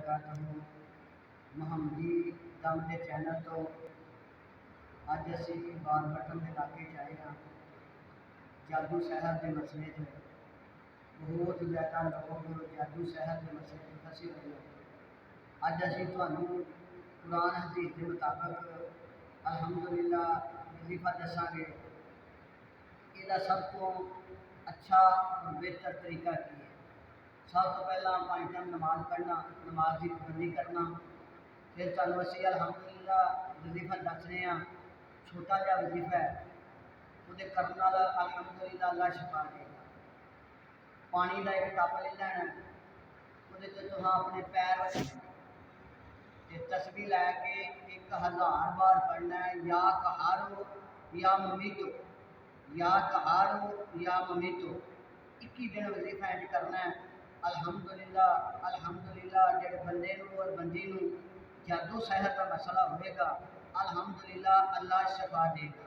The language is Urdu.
وبرکاتہ محمدی دم کے چینل تو اج اسی بال بٹن کے علاقے آئے ہاں جادو شہر کے مسئلے سے بہت زیادہ لوگ جادو شہر کے مسئلے سے پھنسے ہوئے ہیں۔ اج اسی تمہیں قرآن حدیث کے مطابق الحمدللہ وظیفہ دساں گے۔ یہ سب کو اچھا اور بہتر طریقہ کی ہے۔ سب تو پہلا 5 ٹائم نماز پڑھنا، نماز کی پابندی کرنا، پھر تمہیں اسی الحمدللہ وظیفہ دس رہے ہیں۔ چھوٹا جہا وظیفہ ہے، وہ کرنے والا الحمدللہ اللہ شفا دے گا۔ پانی کا ایک ٹپ لے لینا، وہ اپنے پیر تسبیح لے کے 1000 بار پڑھنا ہے، یا قہارو یا ممیتو، یا قہارو یا ممیتو۔ 21 دن وظیفہ انج کرنا ہے۔ الحمدللہ الحمدللہ جڑے بندے نو اور بندی نو جادو سحر کا مسئلہ ہوئے گا، الحمدللہ اللہ شفا دے گا۔